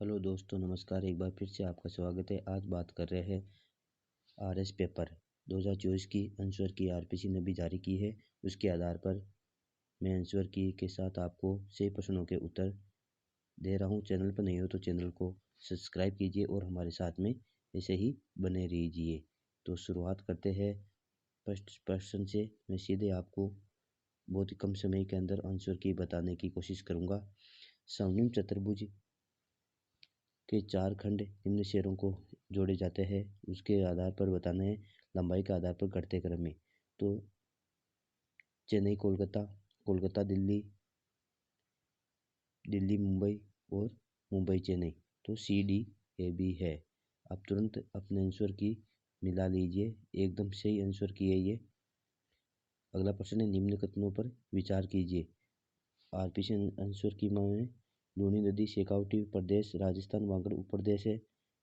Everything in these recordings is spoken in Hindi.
हेलो दोस्तों, नमस्कार। एक बार फिर से आपका स्वागत है। आज बात कर रहे हैं आरएस पेपर 2024 की आंसर की आरपीसी ने भी जारी की है। उसके आधार पर मैं आंसर की के साथ आपको 6 प्रश्नों के उत्तर दे रहा हूँ। चैनल पर नहीं हो तो चैनल को सब्सक्राइब कीजिए और हमारे साथ में ऐसे ही बने रहिए। तो शुरुआत करते हैं फर्स्ट प्रश्न से। मैं सीधे आपको बहुत ही कम समय के अंदर आंसर की बताने की कोशिश करूँगा। स्वर्णिम चतुर्भुज के 4 खंड निम्न शहरों को जोड़े जाते हैं। उसके आधार पर बताना है, लंबाई के आधार पर घटते क्रम में। तो चेन्नई कोलकाता, कोलकाता दिल्ली, दिल्ली मुंबई और मुंबई चेन्नई। तो सी डी ए बी है। आप तुरंत अपने आंसर की मिला लीजिए। एकदम सही आंसर की है ये। अगला प्रश्न है, निम्न कथनों पर विचार कीजिए। आरपीसी आंसर की में लूनी नदी शेखावटी प्रदेश राजस्थान वागड़ उपप्रदेश है।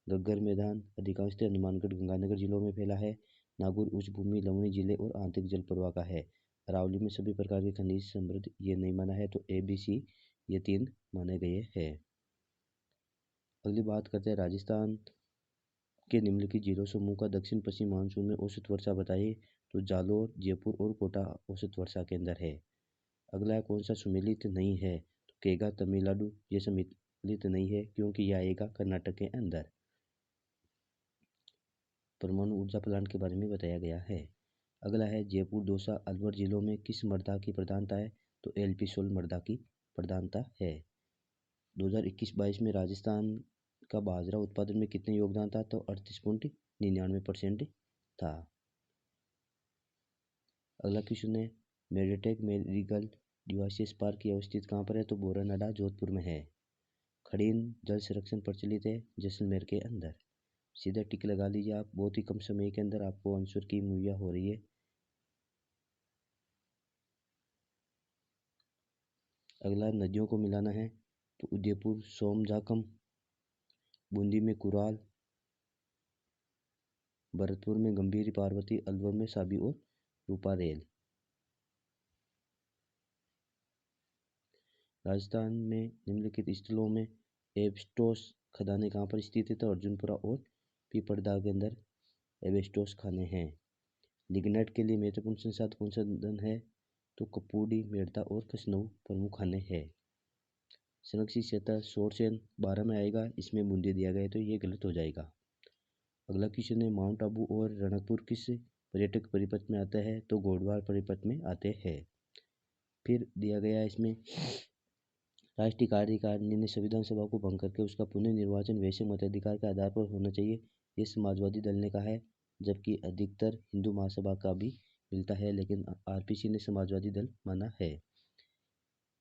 गग्गर मैदान अधिकांशतः हनुमानगढ़ गंगानगर जिलों में फैला है। नागौर उच्च भूमि लवणी जिले और आंतरिक जल प्रवाह का है। अरावली में सभी प्रकार के खनिज समृद्ध, ये नहीं माना है। तो ए बी सी ये 3 माने गए हैं। अगली बात करते हैं, राजस्थान के निम्नलिखित जिलों समूह का दक्षिण पश्चिम मानसून में औसत वर्षा बताइए। तो जालौर, जयपुर और कोटा औसत वर्षा के अंदर है। अगला कौन सा सम्मिलित नहीं है। तो केगा तमिलनाडु ये सम्मिलित नहीं है क्योंकि यह आएगा कर्नाटक के अंदर। परमाणु ऊर्जा प्लांट के बारे में बताया गया है। अगला है, जयपुर, दौसा, अलवर जिलों में किस मृदा की प्रधानता है। तो एलपी सोल मृदा की प्रधानता है। 2021-22 में राजस्थान का बाजरा उत्पादन में कितने योगदान था। तो 38.99% था। अगला क्वेश्चन है, मेडिटेक मेडिकल डिवाइसेस पार्क की अवस्थित कहाँ पर है। तो बोरानाडा जोधपुर में है। खड़ीन जल संरक्षण प्रचलित है जैसलमेर के अंदर। सीधा टिक लगा लीजिए आप। बहुत ही कम समय के अंदर आपको आंसर की मुहैया हो रही है। अगला नदियों को मिलाना है। तो उदयपुर सोमजाकम, बूंदी में कुराल, भरतपुर में गंभीर पार्वती, अलवर में साबी और रूपारेल। राजस्थान में निम्नलिखित स्थलों में एब्सटोस खदानें कहाँ पर स्थित है। तो अर्जुनपुरा और पीपरदा के अंदर एब्सटोस खाने हैं। लिग्नाइट के लिए महत्वपूर्ण संसाधन है। तो कपूडी, मेड़ता और खसनऊ प्रमुख खाने हैं। संरक्षित क्षेत्र शोरसेन 12 में आएगा, इसमें बूंदी दिया गया है तो ये गलत हो जाएगा। अगला क्वेश्चन है, माउंट आबू और रणकपुर किस पर्यटक परिपथ में आता है। तो घोड़वार परिपथ में आते हैं। फिर दिया गया है इसमें, राष्ट्रीय कार्यकारिणी ने संविधान सभा को भंग करके उसका पुनर्निर्वाचन वैसे मताधिकार के आधार पर होना चाहिए, ये समाजवादी दल ने कहा है। जबकि अधिकतर हिंदू महासभा का भी मिलता है, लेकिन आरपीसी ने समाजवादी दल माना है।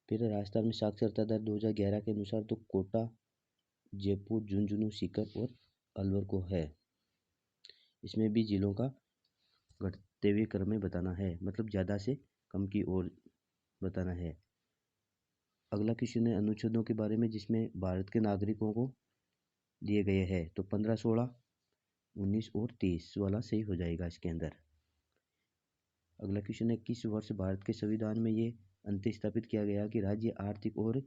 फिर राजस्थान में साक्षरता दर 2011 के अनुसार तो कोटा, जयपुर, झुंझुनू, सीकर और अलवर को है। इसमें भी जिलों का घटते हुए क्रम में बताना है, मतलब ज़्यादा से कम की ओर बताना है। अगला क्वेश्चन है अनुच्छेदों के बारे में जिसमें भारत के नागरिकों को दिए गए हैं। तो 15, 16, 19 और 30 वाला सही हो जाएगा इसके अंदर। अगला क्वेश्चन है, किस वर्ष भारत के संविधान में ये अंत स्थापित किया गया कि राज्य आर्थिक और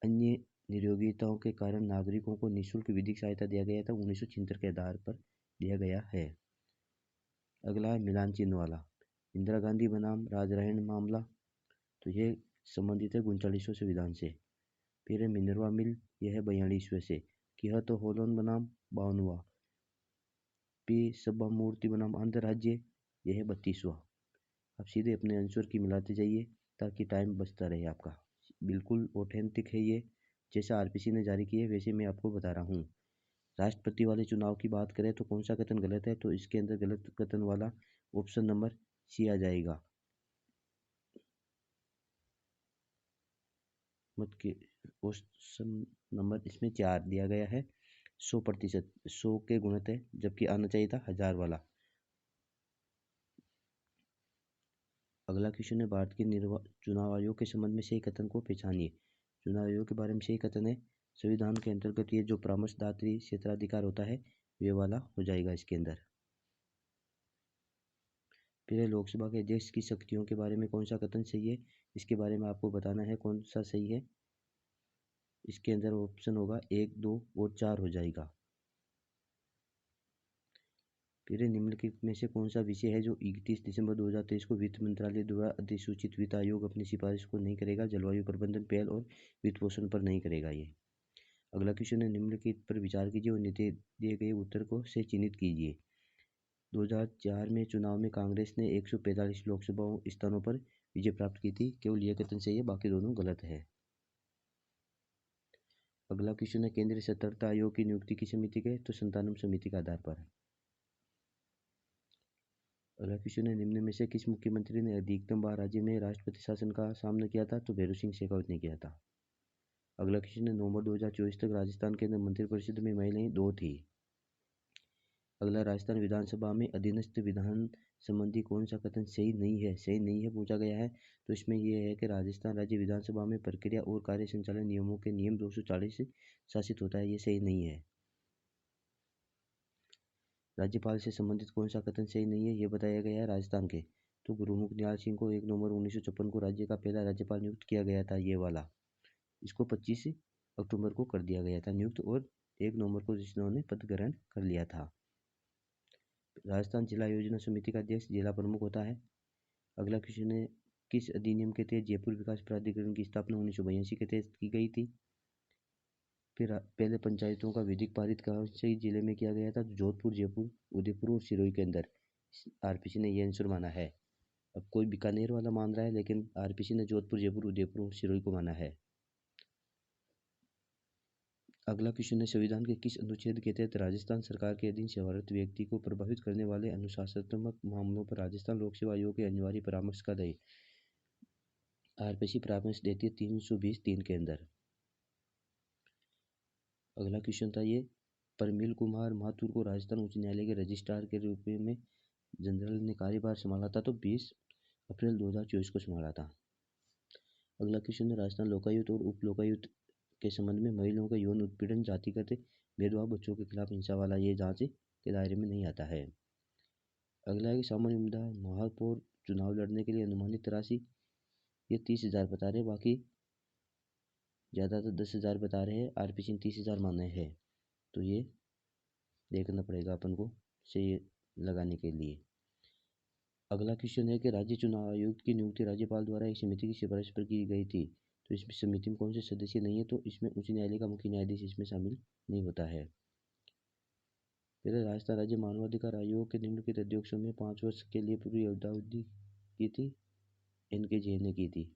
अन्य नियोगिताओं के कारण नागरिकों को निःशुल्क विधिक सहायता दिया गया था। 1976 के आधार पर दिया गया है। अगला है मिलान चिन्ह वाला, इंदिरा गांधी बनाम राजरायण मामला। तो ये संबंधित है 39वें संविधान से। फिर है मिनरवा मिल, यह है 42वें से। किया तो होलोन बनाम 52वां। पी सब्बा मूर्ति बनाम आंध्र राज्य, यह है 32वां। आप सीधे अपने आंसर की मिलाते जाइए ताकि टाइम बचता रहे आपका। बिल्कुल ऑथेंटिक है ये, जैसा आरपीसी ने जारी किया है वैसे मैं आपको बता रहा हूँ। राष्ट्रपति वाले चुनाव की बात करें तो कौन सा कथन गलत है। तो इसके अंदर गलत कथन वाला ऑप्शन नंबर सी आ जाएगा। मत के ऑप्शन नंबर इसमें 4 दिया गया है। 100%, 100 के गुणित है, जबकि आना चाहिए था 1000 वाला। अगला क्वेश्चन है, भारत के चुनाव आयोग के संबंध में सही कथन को पहचानिए। चुनाव आयोग के बारे में सही कथन है, संविधान के अंतर्गत ये जो परामर्शदात्री क्षेत्राधिकार होता है वे वाला हो जाएगा इसके अंदर। फिर लोकसभा के अध्यक्ष की शक्तियों के बारे में कौन सा कथन सही है, इसके बारे में आपको बताना है कौन सा सही है। इसके अंदर ऑप्शन होगा 1, 2 और 4 हो जाएगा। फिर निम्नलिखित में से कौन सा विषय है जो 31 दिसंबर 2023 को वित्त मंत्रालय द्वारा अधिसूचित वित्त आयोग अपनी सिफारिश को नहीं करेगा? जलवायु प्रबंधन पहल और वित्त पोषण पर नहीं करेगा ये। अगला क्वेश्चन है, निम्नलिखित पर विचार कीजिए और नीचे दिए गए उत्तर को से चिन्हित कीजिए। 2004 में चुनाव में कांग्रेस ने 145 लोकसभा स्थानों पर विजय प्राप्त की थी। केवल यह कथन सही है, बाकी दोनों गलत है। अगला क्वेश्चन है, केंद्रीय सतर्कता आयोग की नियुक्ति की समिति के तो संतानम समिति के आधार पर है। अगला क्वेश्चन है, निम्न में से किस मुख्यमंत्री ने अधिकतम बार राज्य में राष्ट्रपति शासन का सामना किया था? तो भैरू सिंह शेखावत ने किया था। अगला क्वेश्चन है, नवंबर 2024 तक राजस्थान के अंदर मंत्रिपरिषद में महिलाएं 2 थी। अगला, राजस्थान विधानसभा में अधीनस्थ विधान संबंधी कौन सा कथन सही नहीं है? सही नहीं है पूछा गया है, तो इसमें यह है कि राजस्थान राज्य विधानसभा में प्रक्रिया और कार्य संचालन नियमों के नियम 240 से शासित होता है। ये सही नहीं है। राज्यपाल से संबंधित कौन सा कथन सही नहीं है? ये बताया गया है राजस्थान के, तो गुरुमुख निहाल सिंह को 1 नवंबर 1956 को राज्य का पहला राज्यपाल नियुक्त किया गया था। ये वाला, इसको 25 अक्टूबर को कर दिया गया था नियुक्त, और 1 नवंबर को जिन्होंने पद ग्रहण कर लिया था। राजस्थान जिला योजना समिति का अध्यक्ष जिला प्रमुख होता है। अगला क्वेश्चन है, किस अधिनियम के तहत जयपुर विकास प्राधिकरण की स्थापना 1982 के तहत की गई थी? फिर पहले पंचायतों का विधिक पारित कौन से जिले में किया गया था? तो जोधपुर, जयपुर, उदयपुर और सिरोही के अंदर आरपीसी ने यह आंसर माना है। अब कोई बीकानेर वाला मान रहा है, लेकिन आरपीसी ने जोधपुर, जयपुर, उदयपुर और सिरोही को माना है। अगला क्वेश्चन है, संविधान के किस अनुच्छेद के तहत राजस्थान सरकार के अधीन सेवारत व्यक्ति को प्रभावित करने वाले अनुशासनात्मक मामलों पर राजस्थान लोक सेवा आयोग के अनिवार्य परामर्श का दे? आरपीसी परामर्श देती है 320(3) के अंदर। अगला क्वेश्चन था ये, परमिल कुमार माथुर को राजस्थान उच्च न्यायालय के रजिस्ट्रार के रूप में जनरल ने कार्यभार संभाला था? तो 20 अप्रैल 2024 को संभाला था। अगला क्वेश्चन है, राजस्थान लोकायुक्त और उप लोकायुक्त के संबंध में महिलाओं का यौन उत्पीड़न, जातिगत भेदभाव, बच्चों के खिलाफ हिंसा वाला ये जांच के दायरे में नहीं आता है। अगला है कि सामान्य मुद्दा महापौर चुनाव लड़ने के लिए अनुमानित राशि ये 30,000 बता रहे, बाकी ज़्यादातर 10,000 बता रहे हैं। आरपीसी ने 30,000 माने हैं, तो ये देखना पड़ेगा अपन को सही लगाने के लिए। अगला क्वेश्चन है कि राज्य चुनाव आयुक्त की नियुक्ति राज्यपाल द्वारा एक समिति की सिफारिश पर की गई थी, तो इस समिति में कौन से सदस्य नहीं है? तो इसमें उच्च न्यायालय का मुख्य न्यायाधीश इसमें शामिल नहीं होता है। फिर राजस्थान राज्य मानवाधिकार आयोग के निम्नलिखित अध्यक्षों में 5 वर्ष के लिए पूरी अवधि की थी? एनके जैन ने की थी।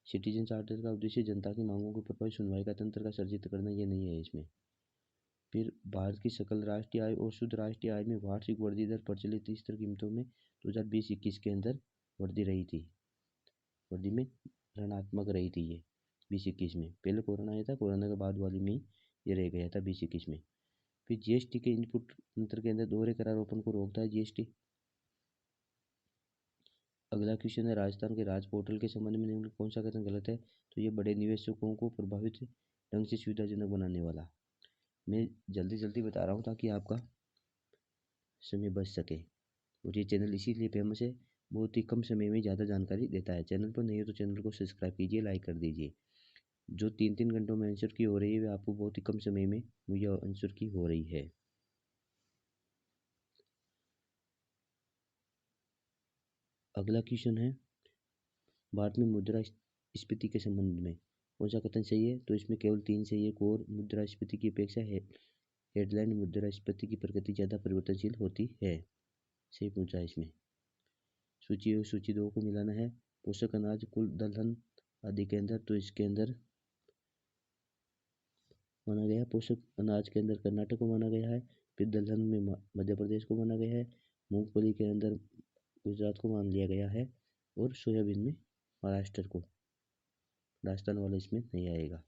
सिटीजन चार्टर का उद्देश्य जनता की मांगों की प्रभावी सुनवाई का तंत्र का सर्जित करना, ये नहीं है इसमें। फिर भारत की सकल राष्ट्रीय आय और शुद्ध राष्ट्रीय आय में वार्षिक वृद्धि दर प्रचलित स्तर कीमतों में 2020-21 के अंदर वृद्धि रही थी, वृद्धि में ऋणात्मक रही थी ये 20-21 में। पहले कोरोना आया था, कोरोना के बाद वाली में ये रह गया था 20-21 में। फिर जीएसटी के इनपुट तंत्र के अंदर दोहरे करारोपण को रोकता है जीएसटी। अगला क्वेश्चन है, राजस्थान के राज पोर्टल के संबंध में निम्न कौन सा कथन गलत है? तो ये बड़े निवेशकों को प्रभावित ढंग से सुविधाजनक बनाने वाला। मैं जल्दी जल्दी बता रहा हूँ ताकि आपका समय बच सके, और ये चैनल इसीलिए फेमस है, बहुत ही कम समय में ज़्यादा जानकारी देता है। चैनल पर नहीं हो तो चैनल को सब्सक्राइब कीजिए, लाइक कर दीजिए। जो 3-3 घंटों में आंसर की हो रही है, वे आपको बहुत ही कम समय में मुझे आंसर की हो रही है। अगला क्वेश्चन है, भारत में मुद्रा स्फीति के संबंध में कौन सा कथन सही है? तो इसमें केवल 3 सही है। कोर मुद्रास्फीति की अपेक्षा है हेडलाइन मुद्रास्फीति की प्रगति ज़्यादा परिवर्तनशील होती है, सही पूछा है इसमें। सूची और सूची 2 को मिलाना है। पोषक अनाज, कुल दलहन आदि के अंदर, तो इसके अंदर माना गया है पोषक अनाज के अंदर कर्नाटक को माना गया है। फिर दलहन में मध्य प्रदेश को माना गया है। मूंगफली के अंदर गुजरात को मान लिया गया है, और सोयाबीन में महाराष्ट्र को। राजस्थान वाला इसमें नहीं आएगा।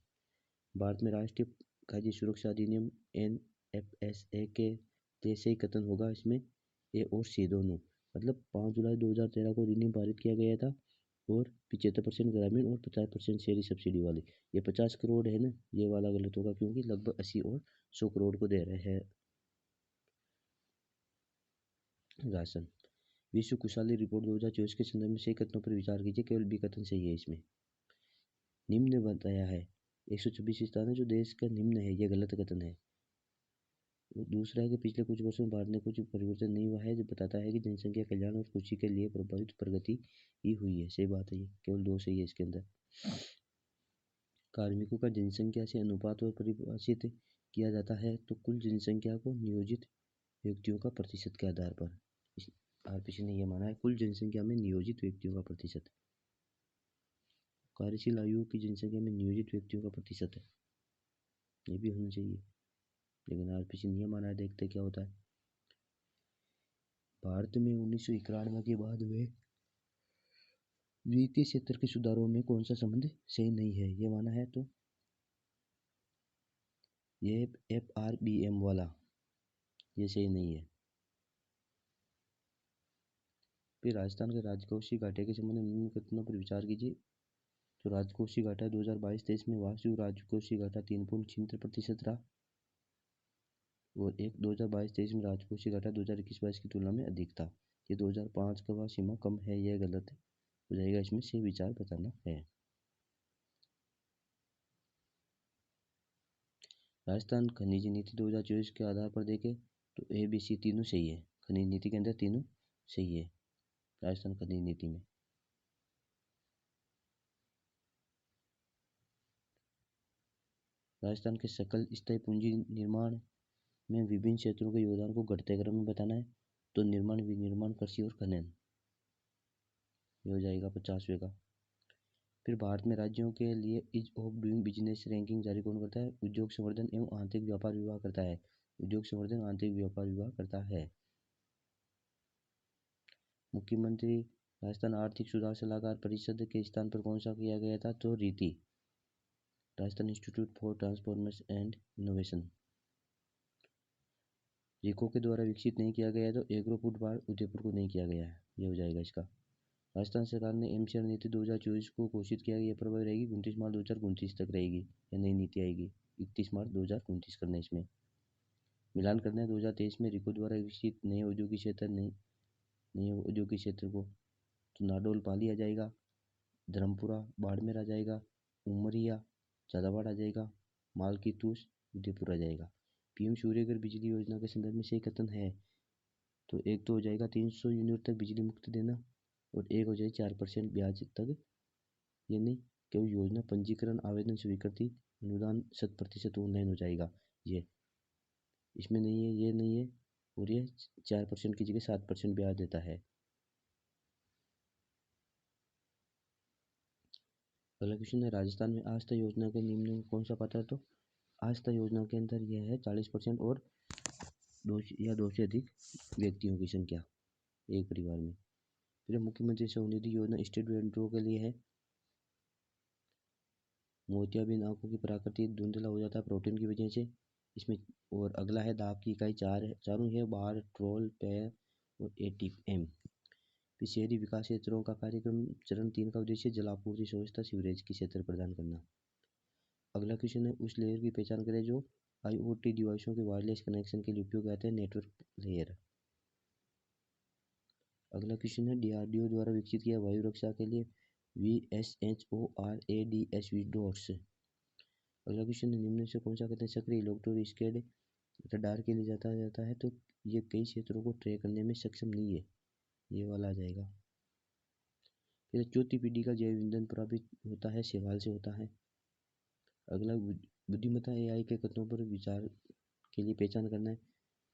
भारत में राष्ट्रीय खाद्य सुरक्षा अधिनियम NFSA के जैसे ही कथन होगा इसमें ए और सी दोनों। मतलब 5 जुलाई 2013 को अधिनियम पारित किया गया था, और 75% ग्रामीण और 50% शहरी सब्सिडी वाले। ये 50 करोड़ है ना, ये वाला गलत होगा, क्योंकि लगभग 80 और 100 करोड़ को दे रहे हैं राशन। विश्व खुशहाली रिपोर्ट 2024 के संदर्भ में सही कथनों पर विचार कीजिए, केवल बी कथन सही है इसमें। निम्न ने बताया है 126 स्थान है जो देश का निम्न है, यह गलत कथन है। दूसरा है कि पिछले कुछ वर्षों में भारत में कुछ परिवर्तन नहीं हुआ है, जो बताता है कि जनसंख्या कल्याण और खुशी के लिए प्रभावित प्रगति ही हुई है। सही बात है, ये केवल 2 सही है इसके अंदर। कार्मिकों का जनसंख्या से अनुपात और परिभाषित किया जाता है तो कुल जनसंख्या को नियोजित व्यक्तियों का प्रतिशत के आधार पर। आरपीसी ने यह माना है कुल जनसंख्या में नियोजित व्यक्तियों का प्रतिशत, कार्यशील आयु की जनसंख्या में नियोजित व्यक्तियों का प्रतिशत है, ये भी होना चाहिए, लेकिन आरपीसी ने यह माना है। देखते क्या होता है। भारत में 1991 के बाद में वित्तीय क्षेत्र के सुधारों में कौन सा संबंध सही नहीं है, ये माना है। तो ये FRBM वाला, ये सही नहीं है। फिर राजस्थान के राजकोषीय घाटे के संबंध में निम्न कथनों पर विचार कीजिए। तो राजकोषीय घाटा 2022-23 में वार्षिक राजकोषीय घाटा 3.76% रहा और 2022-23 में राजकोषीय घाटा 2021-22 की तुलना में अधिक था। ये 2005 का वह सीमा कम है, यह गलत हो जाएगा, इसमें से विचार बताना है। राजस्थान खनिज नीति 2024 के आधार पर देखें तो ABC तीनों सही है। खनिज नीति के अंदर तीनों सही है राजस्थान खनिज नीति में। राजस्थान के सकल स्थायी पूंजी निर्माण में विभिन्न क्षेत्रों के योगदान को घटते क्रम में बताना है। तो निर्माण, विनिर्माण, कृषि और खनन, ये हो जाएगा 50वें का। फिर भारत में राज्यों के लिए ease of doing business ranking जारी कौन करता है? उद्योग संवर्धन एवं आंतरिक व्यापार विभाग करता है। उद्योग संवर्धन आंतरिक व्यापार विभाग करता है। मुख्यमंत्री राजस्थान आर्थिक सुधार सलाहकार परिषद के स्थान पर कौन सा किया गया था? तो Riti, Rajasthan institute for transformation and innovation. RIICO के द्वारा विकसित नहीं किया गया है तो एग्रो फूड पार्क उदयपुर को नहीं किया गया है, ये हो जाएगा इसका। राजस्थान सरकार ने एमसीआर नीति 2024 को घोषित किया, यह प्रभावी रहेगी 29 मार्च 2029 तक रहेगी। यह नई नीति आएगी 31 मार्च 2029 करना। इसमें मिलान करना है 2023 में रिको द्वारा विकसित नए औद्योगिक क्षेत्र, नए औद्योगिक क्षेत्र को। तो नाडोल पाली आ जाएगा, धर्मपुरा बाड़मेर आ जाएगा, उमरिया झालावाड़ आ जाएगा, मालकी तूस उदयपुर आ जाएगा। पीएम सूर्यघर बिजली योजना के संदर्भ में सही कथन है तो एक तो हो जाएगा 300 यूनिट तक बिजली मुक्त देना और एक हो जाए 4% ब्याज तक, यानी केवल योजना पंजीकरण, आवेदन, स्वीकृति, अनुदान 100% ऑनलाइन हो जाएगा। ये इसमें नहीं है, ये नहीं है, और ये 4% की जगह 7% ब्याज देता है। अगला क्वेश्चन है राजस्थान में आस्था योजना के निम्न में कौन सा पात्र है? तो आस्था योजना के अंदर यह है 40% और 2 से अधिक व्यक्तियों की संख्या एक परिवार में। फिर मुख्यमंत्री स्वनिधि योजना स्टेट बेटों के लिए है। मोतियाबिंद आंखों की प्रकृति धुंधला हो जाता है प्रोटीन की वजह से इसमें। और अगला है दाब की इकाई चारों है बार, ट्रोल, पैर और ATM। फिर शहरी विकास क्षेत्रों का कार्यक्रम चरण 3 का उद्देश्य जलापूर्ति, स्वच्छता, सीवरेज की क्षेत्र प्रदान करना। अगला क्वेश्चन है उस लेयर की पहचान करें जो IoT डिवाइसों के वायरलेस कनेक्शन के लिए उपयोग आते हैं, नेटवर्क लेयर। अगला क्वेश्चन है DRDO द्वारा विकसित किया वायु रक्षा के लिए VSHORADS डॉट्स। अगला क्वेश्चन है निम्न से कौन सा कहते हैं सक्रिय इलेक्ट्रोस्कैड रडार के लिए जाता है तो ये कई क्षेत्रों को ट्रैक करने में सक्षम नहीं है, ये वाला आ जाएगा। फिर चौथी पीढ़ी का जैव ईंधन प्राप्त होता है शैवाल से होता है। अगला बुद्धिमत्ता AI के कथनों पर विचार के लिए पहचान करना है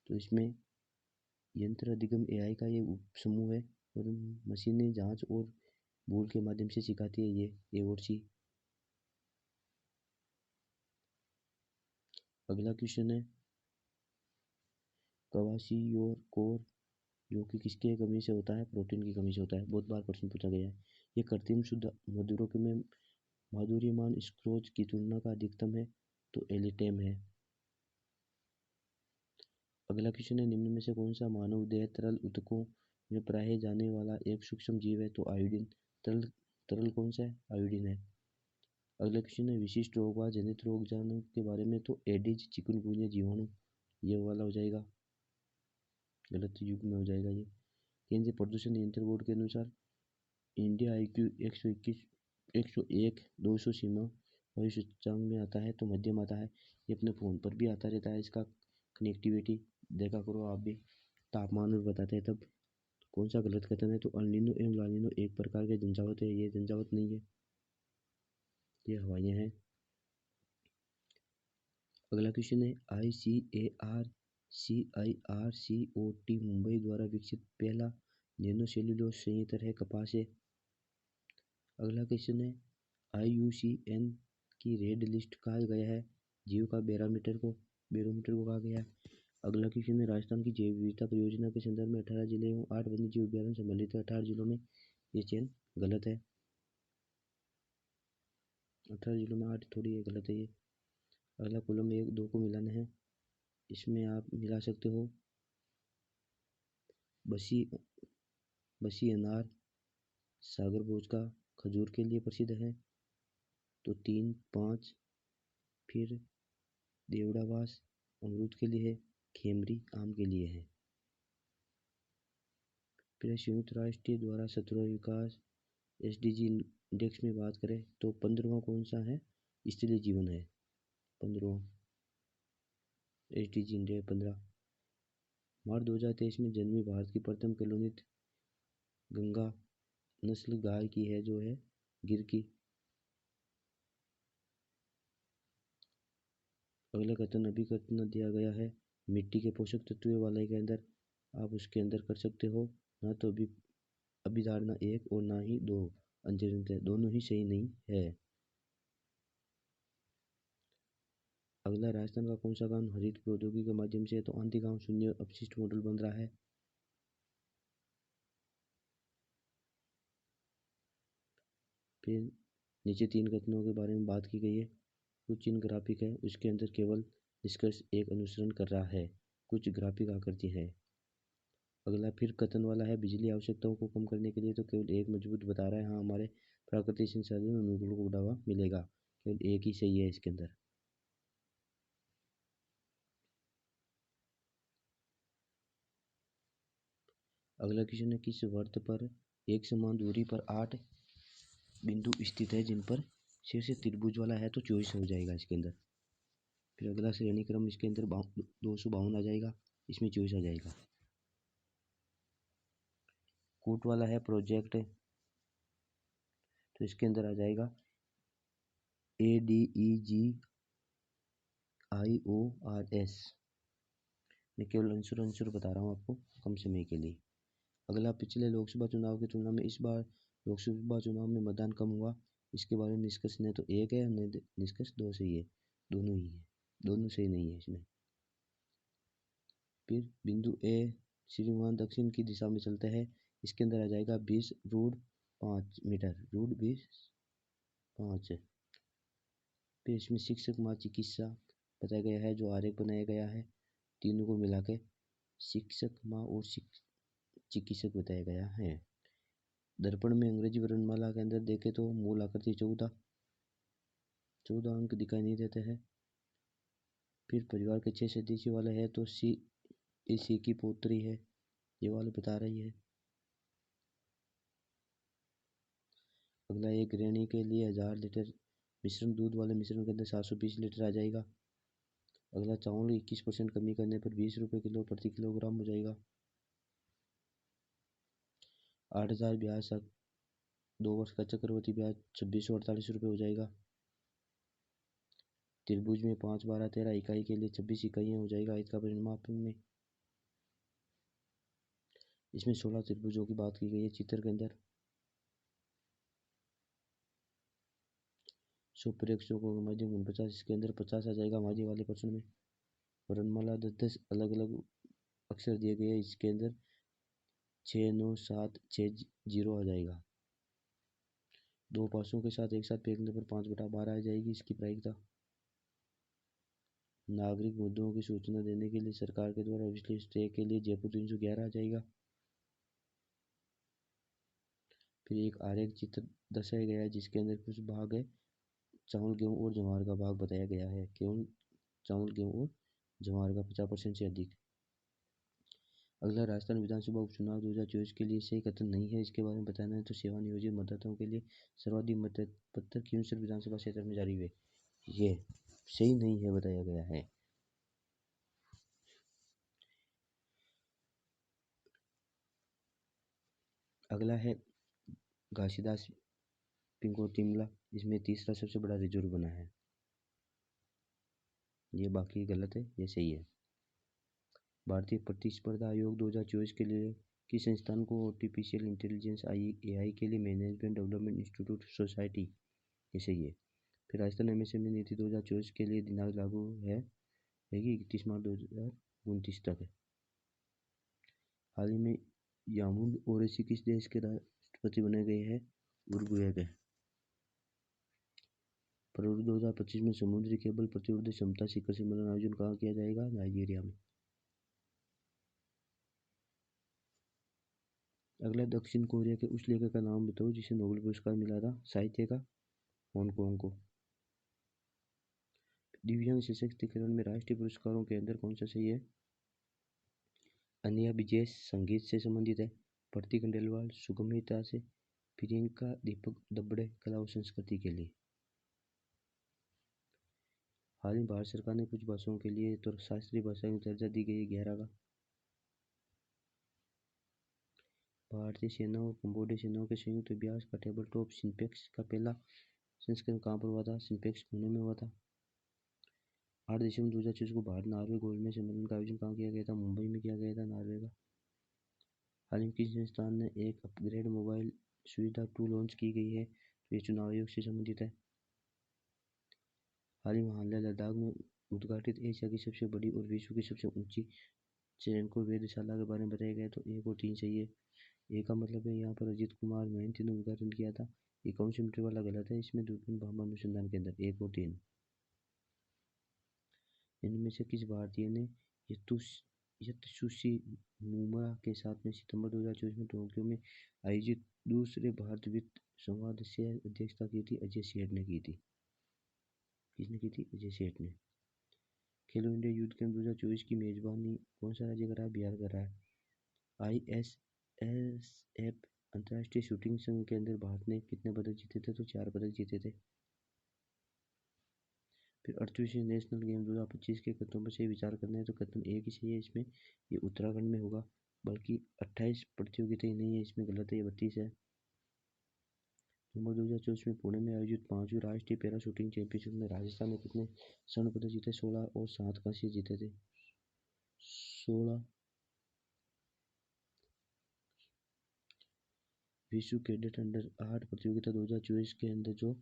तो इसमें यंत्र अधिगम AI का ये उपसमूह है और मशीनें जांच और भूल के माध्यम से सिखाती है, ये A और C। अगला क्वेश्चन है क्वासियोर कोर जो कि किसके कमी से होता है? प्रोटीन की कमी से होता है, बहुत बार प्रश्न पूछा गया है। ये कृत्रिम शुद्ध मधुरों में माधुर्यमान स्क्रोज की तुलना का अधिकतम है तो एलिटेम है। अगला क्वेश्चन है निम्न में से कौन सा मानव देह तरल ऊतकों में पाए जाने वाला एक सूक्ष्म जीव है? तो आयोडीन। तरल कौन सा है? आयोडीन है। अगला क्वेश्चन है विशिष्ट रोग व जनित रोग जानों के बारे में तो एडिज, चिकुनगुनिया, जीवाणु, ये वाला हो जाएगा, गलत युग में हो जाएगा ये। केंद्रीय प्रदूषण नियंत्रण बोर्ड के अनुसार इंडिया IQ 121 101 200 सीमा वायु सूचकांक में आता है तो मध्यम आता है। ये अपने फ़ोन पर भी आता रहता है, इसका कनेक्टिविटी देखा करो आप भी। तापमान भी बताते हैं तब। कौन सा गलत कथन है? तो अल नीनो एवं ला नीनो एक प्रकार के झंझावात है, ये झंझावात नहीं है, ये हवाएं हैं। अगला क्वेश्चन है ICAR-CIRCOT मुंबई द्वारा विकसित पहला नैनो सेल्यूलोज संयंत्र है कपास से। अगला क्वेश्चन है IUCN की रेड लिस्ट कहा गया है जीव का बैरोमीटर को कहा गया है। अगला क्वेश्चन है राजस्थान की जैव विविधता परियोजना के संदर्भ में 18 जिले एवं 8 वन्य जीव अभ्यारण्य सम्मिलित है। 18 जिलों में ये चयन गलत है, 18 जिलों में 8 थोड़ी है, गलत है ये। अगला कॉलम में 1 2 को मिलाना है, इसमें आप मिला सकते हो बसी अनार सागर भोज का खजूर के लिए प्रसिद्ध है, तो 3 5। फिर देवड़ावास अमरूद के लिए है, खेमरी आम के लिए है। फिर संयुक्त राष्ट्र द्वारा 17 विकास SDG इंडेक्स में बात करें तो 15वां कौन सा है? स्थलीय जीवन है 15वां SDG इंडेक्स 15। मार्च 2023 में जन्मी भारत की प्रथम कलोनित गंगा नस्ल गाय की है जो है गिर की। अगला कथन अभी कथन दिया गया है मिट्टी के पोषक तत्व वाले के अंदर, आप उसके अंदर कर सकते हो ना तो अभिधारणा 1 और ना ही 2 अंतर, दोनों ही सही नहीं है। अगला राजस्थान का कौन सा गांव हरित प्रौद्योगिकी के माध्यम से, तो आंधी गांव शून्य अपशिष्ट मॉडल बन रहा है। फिर नीचे 3 कथनों के बारे में बात की गई है। कुछ चिन्ह ग्राफिक है, उसके अंदर केवल निष्कर्ष एक अनुसरण कर रहा है, कुछ ग्राफिक आकृति है। अगला फिर कथन वाला है बिजली आवश्यकताओं को कम करने के लिए, तो केवल एक मजबूत बता रहा है हाँ हमारे प्राकृतिक संसाधन अनुकूल को बढ़ावा मिलेगा, केवल एक ही सही है इसके अंदर। अगला क्वेश्चन है किस वर्त पर एक समान दूरी पर 8 बिंदु स्थित है जिन पर शीर्ष त्रिभुज वाला है, तो 24 हो जाएगा इसके अंदर। फिर अगला श्रेणी क्रम इसके अंदर 252 आ जाएगा, इसमें 24 आ जाएगा। कूट वाला है प्रोजेक्ट, तो इसके अंदर आ जाएगा ADEGIORS। मैं केवल आंसर बता रहा हूँ आपको कम समय के लिए। अगला पिछले लोकसभा चुनाव की तुलना में इस बार लोकसभा चुनाव में मतदान कम हुआ, इसके बारे में निष्कर्ष नहीं तो 1 है, निष्कर्ष 2 सही है, दोनों ही है, दोनों सही नहीं है इसमें। फिर बिंदु ए श्रीमान दक्षिण की दिशा में चलता है, इसके अंदर आ जाएगा 20√5 मीटर, √20.5। फिर इसमें शिक्षक माँ चिकित्सा बताया गया है, जो आरेख बनाया गया है तीनों को मिला के शिक्षक माँ और चिकित्सक बताया गया है। दर्पण में अंग्रेजी वर्णमाला के अंदर देखे तो मूल आकृति 14 अंक दिखाई नहीं देते हैं। फिर परिवार के 6 सदस्य वाला है, तो सी की पोत्री है, ये वाले बता रही है। अगला एक गृहिणी के लिए 1000 लीटर मिश्रण दूध वाले मिश्रण के अंदर 720 लीटर आ जाएगा। अगला चावल 21% कमी करने पर 20 रुपये किलो प्रति किलोग्राम हो जाएगा। 8000 ब्याज 2 वर्ष का चक्रवृद्धि ब्याज 2648 रुपये हो जाएगा। त्रिभुज में 5 12 13 इकाई के लिए 26 इकाइयाँ हो जाएगा इसका परिमापन में। इसमें 16 त्रिभुजों की बात की गई है चित्र के अंदर। 100 प्रेक्षकों के माध्यम 49, इसके अंदर 50 आ जाएगा माझी वाले प्रश्न में। वर्णमाला 10 अलग अलग अक्षर दिए गए हैं, इसके अंदर 6 9 7 6 0 आ जाएगा। 2 पासों के साथ एक साथ फेंकने पर 5/12 आ जाएगी इसकी प्रायिकता। नागरिक मुद्दों की सूचना देने के लिए सरकार के द्वारा विशेष स्टे के लिए जयपुर 311 आ जाएगा। फिर एक आरेख चित्र दर्शाया गया है जिसके अंदर कुछ भाग है चावल गेहूँ और ज्वार का भाग बताया गया है, केवल चावल गेहूँ और ज्वार का 50% से अधिक। अगला राजस्थान विधानसभा उपचुनाव 2024 के लिए सही कथन नहीं है, इसके बारे में बताना है तो सेवानियोजित मतदाताओं के लिए सर्वाधिक मतपत्र क्योंसर विधानसभा क्षेत्र में जारी हुए, ये सही नहीं है बताया गया है। अगला है घासीदास पिंगोटिमला, इसमें तीसरा सबसे बड़ा रिजर्व बना है, ये बाकी गलत है, ये सही है। भारतीय प्रतिस्पर्धा आयोग 2024 के लिए किस संस्थान को आर्टिफिशियल इंटेलिजेंस AI के लिए मैनेजमेंट डेवलपमेंट इंस्टीट्यूट सोसाइटी, ये सही है। फिर राजस्थान MSME नीति 2024 के लिए दिनांक लागू रहेगी 31 मार्च 2029 तक है। हाल ही में यामून ओवैसी किस देश के राष्ट्रपति बने गए हैं, उरुग्वे के। फरवरी 2025 में समुद्री केबल प्रतिरोध क्षमता शिखर सम्मेलन आयोजन कहाँ किया जाएगा, नाइजीरिया में। अगला दक्षिण कोरिया के उस लेखक का नाम बताओ जिसे नोबेल पुरस्कार मिला था साहित्य का, हांगकांग को। दिव्यांग सशक्तिकरण में राष्ट्रीय पुरस्कारों के अंदर कौन सा सही है, अनिया विजेश संगीत से संबंधित है, प्रति खंडेलवाल सुगमता से, प्रियंका दीपक दबड़े कला और संस्कृति के लिए। हाल ही भारत सरकार ने कुछ भाषाओं के लिए तो शास्त्रीय भाषा में दर्जा दी गई है 11 का। भारतीय सेना और कंबोडिया सेनाओं के संयुक्त अभ्यास का टेबल टॉप सिंपेक्स का पहला संस्करण कहाँ पर हुआ था, सिंपेक्स पुणे में हुआ था। 8 दिसंबर 2024 को भारत नॉर्वे गोलमेज सम्मेलन का आयोजन कहाँ किया गया था, मुंबई में किया गया था, नॉर्वे का। हाल ही किस संस्थान ने एक अपग्रेड मोबाइल सुविधा 2 लॉन्च की गई है, तो ये चुनाव आयोग से संबंधित है। हाल ही में हाल लद्दाख में उद्घाटित एशिया की सबसे बड़ी और विश्व की सबसे ऊंची चैनको वेधशाला के बारे में बताया गया, तो 1 और 3 सही है। ए का मतलब है यहाँ पर अजीत कुमार महंती ने उद्घाटन किया था, 51 मीटर वाला गलत है, इसमें दूरबीन भामा अनुसंधान केंद्र 1 और 3। इनमें से किस भारतीय ने यत्सुशी मोमोरा के साथ में सितंबर 2024 में टोक्यो में आयोजित दूसरे भारत वित्त संवाद से अध्यक्षता की थी, अजय सेठ ने की थी। किसने की थी, अजय सेठ ने। खेलो इंडिया यूथ गेम 2024 की मेजबानी कौन सा राज्य कर रहा है, बिहार कर रहा है। ISSF अंतर्राष्ट्रीय शूटिंग संघ के अंदर भारत ने कितने पदक जीते थे, तो 4 पदक जीते थे। फिर 38वें नेशनल गेम 2025 के कथनों पर सही विचार करना है, तो कथन एक ही सही है, इसमें ये उत्तराखंड में होगा, बल्कि 28 प्रतियोगिताएं नहीं है, इसमें गलत है, ये 32 है। नवंबर 2024 में पुणे में आयोजित 5वीं राष्ट्रीय पैरा शूटिंग चैंपियनशिप में राजस्थान ने कितने स्वर्ण पदक जीते, 16 और 7 कांस्य जीते थे, 16। विश्व कैडेट अंडर 8 प्रतियोगिता 2024 के अंदर जो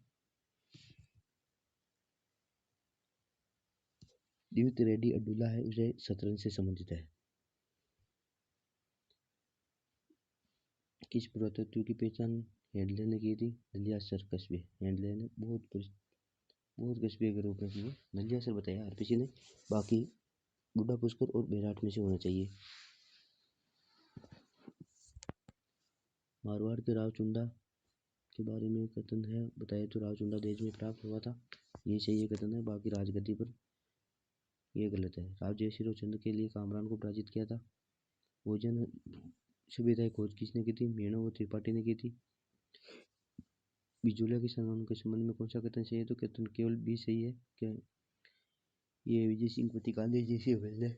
दिव्य रेड्डी अब्दुल्ला है, उसे शतरंज से संबंधित है। किस पुरातत्व की पहचान हेडले ने की थी, नलियासर कस्बे। हेडले ने बहुत कस्बे के रूप में की है, नलियासर बताया RPC ने, बाकी बुढ़ा पुष्कर और बेराट में से होना चाहिए। मारवाड़ के रावचुंडा के बारे में कथन है, बताया तो रावचुंडा देश में प्राप्त हुआ था, ये सही कथन है, बाकी राजगद्दी पर ये गलत है। रावजयसिंह और चंद के लिए कामरान को पराजित किया था। भोजन सभ्यता की खोज किसने की थी, मेणो और त्रिपाठी ने की थी। बिजोलिया के सम्मान के संबंध में कौन सा कथन सही है, तो कथन केवल भी सही है, क्या ये विजय सिंह पति गांधी जी से मिलने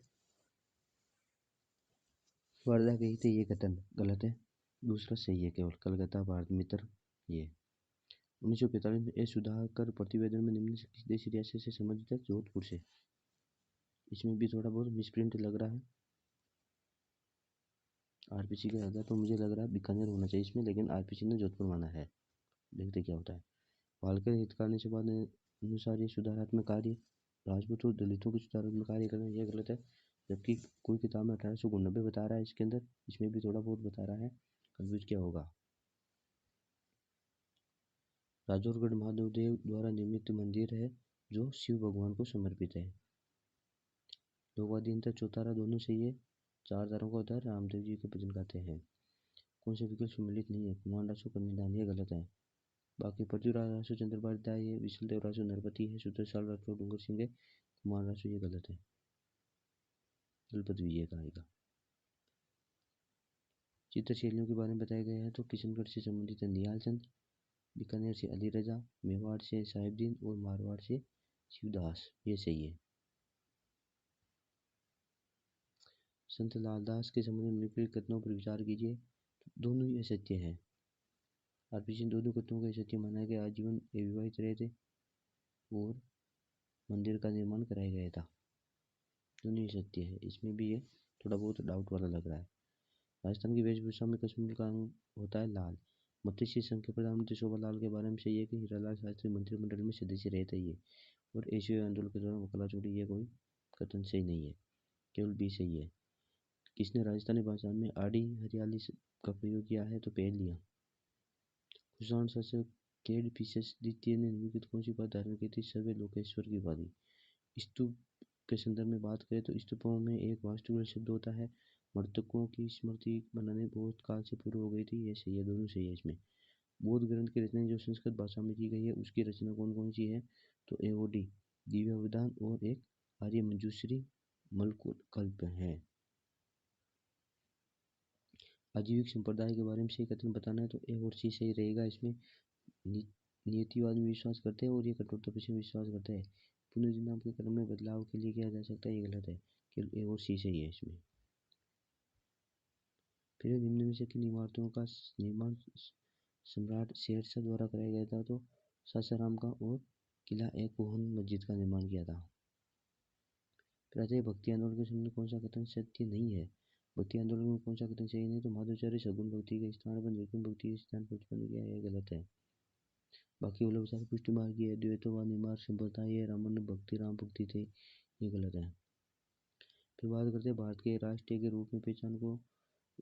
वर्धा गई थे, ये कथन गलत है, दूसरा सही है केवल, कलकत्ता भारत मित्र। ये 1945 में सुधाकर प्रतिवेदन में निम्न से किस देशी रियासत से संबंधित है, जोधपुर से। इसमें भी थोड़ा बहुत मिसप्रिंट लग रहा है, RPC के आधार पर मुझे लग रहा है बीकानेर होना चाहिए इसमें, लेकिन RPC ने जोधपुर माना है, देखते क्या होता है। वालकर हितकानी सभा अनुसार ये सुधारात्मक कार्य राजपूत और दलितों के सुधारात्मक कार्य करना, यह गलत है, जबकि कोई किताब में 1890 बता रहा है इसके अंदर, इसमें भी थोड़ा बहुत बता रहा है, कंफ्यूज क्या होगा। राजौरगढ़ महादेव देव द्वारा निर्मित मंदिर है जो शिव भगवान को समर्पित है। लोकवादी चौतारा दोनों सही है, 4 तारों का उदार रामदेव जी के भजन गाते हैं। कौन से विकल्प सम्मिलित नहीं है, कुमार रासु कन्यादान, ये गलत है। बाकी पृथ्वीराज रासु चंद्रपाल है, विशल देव रासु नरपति है, सुदर्शन राठौर डूंगर सिंह है, कुमार रासु ये गलत है, दलपत भी ये कहेगा। चित्रशैलियों के बारे में बताया गया है तो किशनगढ़ से संबंधित है निहाल चंद, बीकानेर से अली रजा, मेवाड़ से साहिबदीन और मारवाड़ से शिवदास। ये सही है। संत लालदास के संबंध में निम्नलिखित कथनों पर विचार कीजिए। दोनों ही असत्य है। आरपी दोनों कथनों को सत्य माना गया। आजीवन अविवाहित रहे थे और मंदिर का निर्माण कराया गया था। दोनों ही सत्य है। इसमें भी ये थोड़ा बहुत डाउट वाला लग रहा है। राजस्थान की वेशभूषा में कश्मीर का रंग होता है लाल। मत्स्य संघ के प्रधानमंत्री शोभालाल के बारे में सही है कि हीरालाल शास्त्री मंत्रिमंडल में सदस्य रहते ही है और एशियाई आंदोलन के दौरान वकालत छोड़ी। ये कोई कथन सही नहीं है, केवल बी सही है। किसने राजस्थानी भाषा में आड़ी हरियाली का प्रयोग किया है तो पहेलियाँ। कुषाण शासक कैडफिसेस द्वितीय ने निम्नलिखित कौन सी उपाधि धारण की थी? सर्वे लोकेश्वर की उपाधि। स्तूप के संदर्भ में बात करें तो स्तूपों में एक वास्तुकला शब्द होता है। मृतकों की स्मृति बनाने बहुत काल से पूर्व हो गई थी। ये सही है, दोनों सही है। इसमें बौद्ध ग्रंथ की रचना जो संस्कृत भाषा में की गई है उसकी रचना कौन कौन सी है? तो एओडी, दिव्यावधान और एक आर्य मंजूश्री मलकल्प है। आजीविक संप्रदाय के बारे में सही कथन बताना है तो ए और सी सही रहेगा। इसमें नियतिवाद में विश्वास करते हैं और ये कठोरता में विश्वास करते हैं। पुनर्जन्म के क्रम में बदलाव के लिए किया जा सकता है, ये गलत है। केवल ए और सी सही है इसमें। फिर निम्न में से किन इमारतों का निर्माण सम्राट शेरशाह द्वारा कराया गया था? तो सासाराम का और किला ए कोहन मस्जिद का निर्माण किया था। प्रातः भक्ति आंदोलन के संबंध में कौन सा कथन सत्य नहीं है? भक्ति आंदोलन में कौन सा कथन सही नहीं? तो माधवाचार्य सगुण भक्ति के स्थान पर निर्गुण भक्ति के स्थान पर उत्पन्न किया, यह गलत है। बाकी वल्लभाचार्य पुष्टि मार्ग की द्वैतवादी मार्ग संप्रदाय ये रामानंद भक्ति राम भक्ति थे, ये गलत है। फिर बात करते हैं भारत के राष्ट्रीय के रूप में पहचान को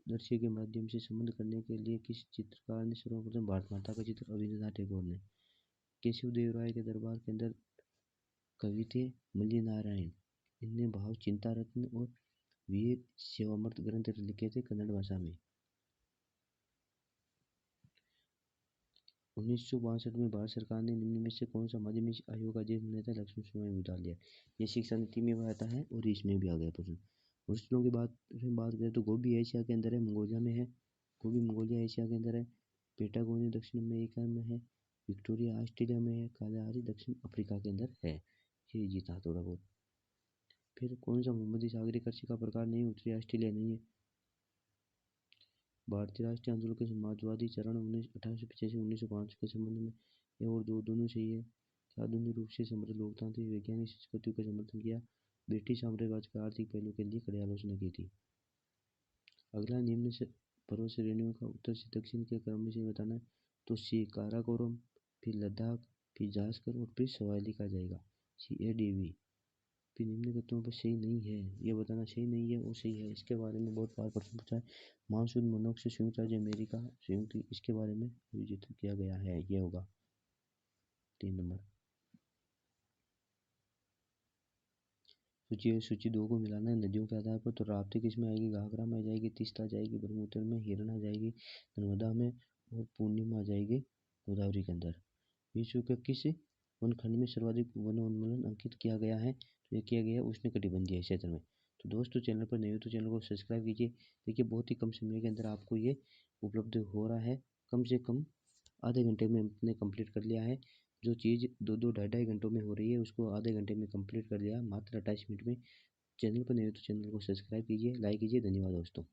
दृश्य के माध्यम से संबंध करने के लिए किस चित्रकार ने सर्वप्रथम भारत माता का चित्र? रविन्द्रनाथ टैगोर ने। केशव देव राय के दरबार के अंदर कवि थे मल्य नारायण। इनने भाव चिंता रत्न और वीर सेवामृत ग्रंथ लिखे थे कन्नड़ भाषा में। 1962 में भारत सरकार ने निम्न में से कौन सा माध्यमिक आयोग का अध्यक्ष बनाया था? लक्ष्मण सिंह में डाल दिया। ये शिक्षा नीति में आता है और इसमें भी आ गया प्रश्न। रूसलों की बात करें तो गोबी एशिया के अंदर है, मंगोलिया में है। गोबी मंगोलिया एशिया के अंदर है। पेटागोनिया दक्षिण अमेरिका में है। विक्टोरिया ऑस्ट्रेलिया में है। कालाहारी दक्षिण अफ्रीका के अंदर है। ये जीता थोड़ा बहुत। फिर कौन सा मोहम्मदी सागरी कृषि का प्रकार नहीं? उत्तरी ऑस्ट्रेलिया नहीं है। भारतीय राष्ट्रीय आंदोलन के समाजवादी चरण 1885-1905 के संबंध में ये और दोनों सही है। आधुनिक रूप से समृद्ध लोकतांत्रिक वैज्ञानिक संस्कृति का समर्थन किया। ब्रिटिश साम्राज्यवाद के आर्थिक पहलू के लिए कड़ी आलोचना की थी। अगला निम्न से पर्वत श्रेणियों का उत्तर से दक्षिण के क्रम में से बताना है तो सी काराकोरम, फिर लद्दाख, फिर जास्कर और फिर सवाली का जाएगा। CADV। फिर निम्न कथनों पर सही नहीं है, ये बताना सही नहीं है और सही है। इसके बारे में बहुत बार प्रश्न पूछा है। मानसून मनोक्ष संयुक्त राज्य अमेरिका संयुक्त, इसके बारे में विजित किया गया है, ये होगा 3 नंबर। सूची 2 को मिलाना है नदियों के आधार पर तो राप्ती किस में आएगी? घाघरा में आ जाएगी, तीस्ता आ जाएगी, ब्रह्मपुत्र में, हिरण आ जाएगी नर्मदा में और पूर्णिमा आ जाएगी गोदावरी के अंदर। विश्व के किस वनखंड में सर्वाधिक वनोन्मूलन अंकित किया गया है? तो ये किया गया उष्णकटिबंधीय क्षेत्र में। तो दोस्तों चैनल पर नए हो तो चैनल को सब्सक्राइब कीजिए। देखिए बहुत ही कम समय के अंदर आपको ये उपलब्ध हो रहा है। कम से कम आधे घंटे में हमने कंप्लीट कर लिया है। जो चीज़ 2-2 ढाई घंटों में हो रही है उसको आधे घंटे में कंप्लीट कर लिया, मात्र 28 मिनट में। चैनल पर नए हो तो चैनल को सब्सक्राइब कीजिए, लाइक कीजिए। धन्यवाद दोस्तों।